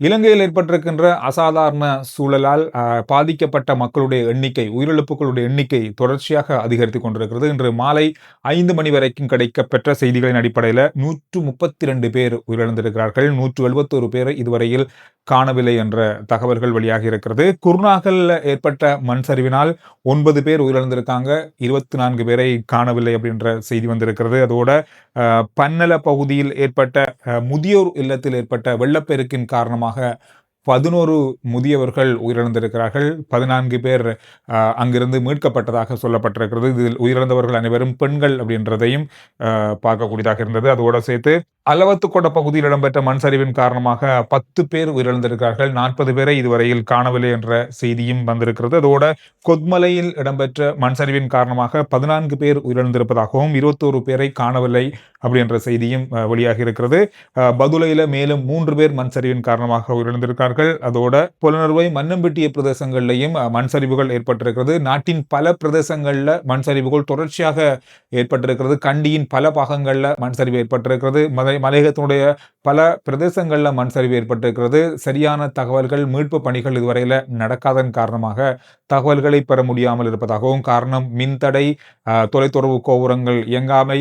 இலங்கையில் ஏற்பட்டிருக்கின்ற அசாதாரண சூழலால் பாதிக்கப்பட்ட மக்களுடைய எண்ணிக்கை, உயிரிழப்புகளுடைய எண்ணிக்கை தொடர்ச்சியாக அதிகரித்துக் கொண்டிருக்கிறது. இன்று மாலை 5 மணி வரைக்கும் கிடைக்கப்பெற்ற செய்திகளின் அடிப்படையில் 132 பேர் உயிரிழந்திருக்கிறார்கள். 171 பேர் இதுவரையில் காணவில்லை என்ற தகவல்கள் வெளியாக இருக்கிறது. குருநாகல்ல ஏற்பட்ட மண் சரிவினால் 9 பேர் உயிரிழந்திருக்காங்க. 24 பேரை காணவில்லை அப்படின்ற செய்தி வந்திருக்கிறது. அதோட பன்னல பகுதியில் ஏற்பட்ட முதியோர் இல்லத்தில் ஏற்பட்ட வெள்ளப்பெருக்கின் காரணமாக 11 முதியவர்கள் உயிரிழந்திருக்கிறார்கள். 14 பேர் அங்கிருந்து மீட்கப்பட்டதாக சொல்லப்பட்டிருக்கிறது. இதில் உயிரிழந்தவர்கள் அனைவரும் பெண்கள் அப்படின்றதையும் பார்க்கக்கூடியதாக இருந்தது. அதோடு சேர்த்து அளவத்துக்கொட பகுதியில் இடம்பெற்ற மண் சரிவின் காரணமாக 10 பேர் உயிரிழந்திருக்கிறார்கள். 40 பேரை இதுவரையில் காணவில்லை என்ற செய்தியும் வந்திருக்கிறது. அதோட கொத்மலையில் இடம்பெற்ற மண் சரிவின் காரணமாக 14 பேர் உயிரிழந்திருப்பதாகவும் 21 பேரை காணவில்லை அப்படின்ற செய்தியும் வெளியாகி இருக்கிறது. பதுளையில மேலும் 3 பேர் மண் சரிவின் காரணமாக உயிரிழந்திருக்கிறார்கள். அதோட புலனறுவை மன்னம்பிட்டிய பிரதேசங்களிலையும் மண் சரிவுகள் ஏற்பட்டிருக்கிறது. நாட்டின் பல பிரதேசங்களில் மண் சரிவுகள் தொடர்ச்சியாக ஏற்பட்டிருக்கிறது. கண்டியின் பல பாகங்களில் மண் சரிவு ஏற்பட்டிருக்கிறது. மலையகத்தினுடைய பல பிரதேசங்களில் மண் சரிவு ஏற்பட்டிருக்கிறது. சரியான தகவல்கள், மீட்பு பணிகள் இதுவரையில நடக்காதன் காரணமாக தகவல்களை பெற முடியாமல் இருப்பதாகவும், காரணம் மின்தடை, தொலைத்தொடர்பு கோபுரங்கள் இயங்காமை,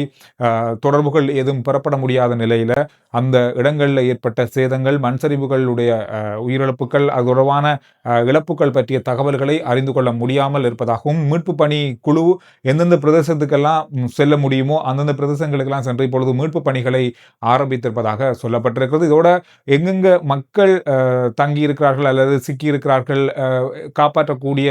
தொடர்புகள் எதுவும் பெறப்பட முடியாத நிலையில அந்த இடங்களில் ஏற்பட்ட சேதங்கள், மண் சரிவுகளுடைய உயிரிழப்புகள், அது தொடர்பான இழப்புகள் பற்றிய தகவல்களை அறிந்து கொள்ள முடியாமல் இருப்பதாகவும், மீட்பு பணி குழு எந்தெந்த பிரதேசத்துக்கெல்லாம் செல்ல முடியுமோ அந்தந்த பிரதேசங்களுக்கெல்லாம் சென்று இப்பொழுது மீட்பு பணிகளை ஆரம்பித்திருப்பதாக சொல்லப்பட்டிருக்கிறது. இதோட எங்கெங்க மக்கள் தங்கியிருக்கிறார்கள் அல்லது சிக்கியிருக்கிறார்கள், காப்பாற்றக்கூடிய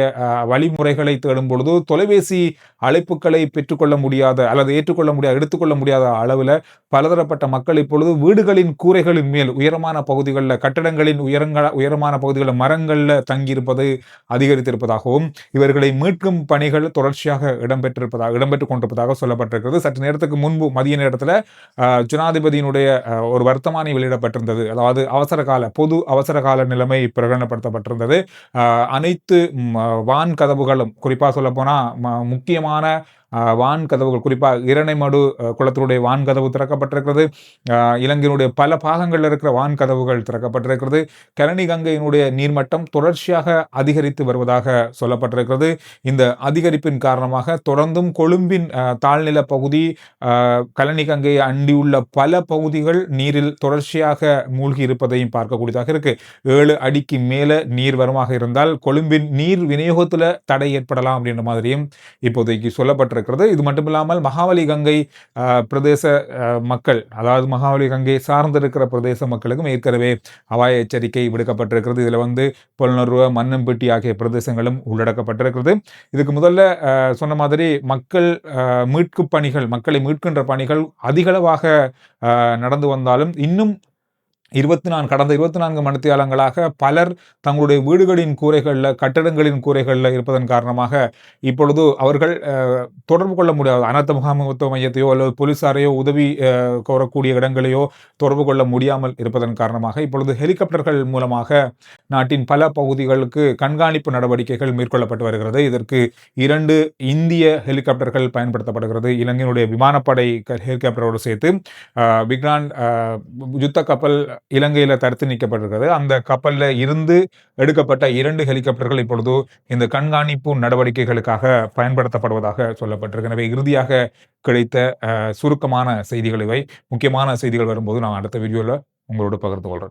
வழிமுறைகளை தேடும் பொழுது தொலைபேசி அழைப்புகளை பெற்றுக்கொள்ள முடியாத அல்லது ஏற்றுக்கொள்ள முடியாத, எடுத்துக்கொள்ள முடியாத அளவில் பலதரப்பட்ட மக்கள் இப்பொழுது வீடுகளின் கூரைகளின் மேல் உயரமான பகுதிகளில், கட்டடங்களின் உயரமான பகுதிகளில் மரங்களில் தங்கியிருப்பது அதிகரித்திருப்பதாகவும், இவர்களை மீட்கும் பணிகள் தொடர்ச்சியாக இடம்பெற்றுக் கொண்டிருப்பதாக சொல்லப்பட்டிருக்கிறது. சற்று நேரத்துக்கு முன்பு மதிய நேரத்தில் ஜனாதிபதியினுடைய ஒரு வர்த்தமானி வெளியிடப்பட்டிருந்தது. அதாவது பொது அவசர கால நிலைமை பிரகடனப்படுத்தப்பட்டிருந்தது. அனைத்து வான் கதவுகளும், குறிப்பாக சொல்ல போனா முக்கியமான வான் கதவுகள், குறிப்பாக இரணைமடு குளத்தினுடைய வான் கதவு திறக்கப்பட்டிருக்கிறது. இலங்கையினுடைய பல பாகங்களில் இருக்கிற வான் கதவுகள் திறக்கப்பட்டிருக்கிறது. கரணி கங்கையினுடைய நீர்மட்டம் தொடர்ச்சியாக அதிகரித்து வருவதாக சொல்லப்பட்டிருக்கிறது. இந்த அதிகரிப்பின் காரணமாக தொடர்ந்தும் கொழும்பின் தாழ்நில பகுதி, கழனி கங்கையை அண்டியுள்ள பல பகுதிகள் நீரில் தொடர்ச்சியாக மூழ்கி இருப்பதையும் பார்க்கக்கூடியதாக இருக்கு. 7 அடிக்கு மேல நீர் வருமாக இருந்தால் கொழும்பின் நீர் விநியோகத்தில் தடை ஏற்படலாம் அப்படின்ற மாதிரியும் இப்போதைக்கு சொல்லப்பட்டிருக்கிறது. இது மட்டுமில்லாமல் மகாவலி கங்கை பிரதேச மக்கள், அதாவது மகாவலி கங்கை சார்ந்திருக்கிற பிரதேச மக்களுக்கும் ஏற்கனவே அபாய எச்சரிக்கை விடுக்கப்பட்டிருக்கிறது. இதுல புலனறுவ, மன்னம்பட்டி ஆகிய பிரதேசங்களும் உள்ளடக்கப்பட்டிருக்கிறது. இதுக்கு முதல்ல சொன்ன மாதிரி மக்கள் மீட்பு பணிகள், மக்களை மீட்கின்ற பணிகள் அதிகளவாக நடந்து வந்தாலும் இன்னும் கடந்த 24 மணித்தியாலங்களாக பலர் தங்களுடைய வீடுகளின் கூரைகளில், கட்டடங்களின் கூரைகளில் இருப்பதன் காரணமாக இப்பொழுது அவர்கள் தொடர்பு கொள்ள முடியாது. அனர்த்த முகாமைத்துவ மையத்தையோ அல்லது போலீசாரையோ உதவி கோரக்கூடிய இடங்களையோ தொடர்பு கொள்ள முடியாமல் இருப்பதன் காரணமாக இப்பொழுது ஹெலிகாப்டர்கள் மூலமாக நாட்டின் பல பகுதிகளுக்கு கண்காணிப்பு நடவடிக்கைகள் மேற்கொள்ளப்பட்டு வருகிறது. இதற்கு 2 இந்திய ஹெலிகாப்டர்கள் பயன்படுத்தப்படுகிறது. இலங்கையினுடைய விமானப்படை ஹெலிகாப்டரோடு சேர்த்து விக்ரான் யுத்த கப்பல் இலங்கையில தடுத்து நீக்கப்பட்டிருக்கிறது. அந்த கப்பல்ல இருந்து எடுக்கப்பட்ட 2 ஹெலிகாப்டர்கள் இப்பொழுது இந்த கண்காணிப்பு நடவடிக்கைகளுக்காக பயன்படுத்தப்படுவதாக சொல்லப்பட்டிருக்கு. எனவே இறுதியாக கிடைத்த சுருக்கமான செய்திகள் இவை. முக்கியமான செய்திகள் வரும்போது நான் அடுத்த வீடியோல உங்களோட பகிர்ந்து கொள்றேன்.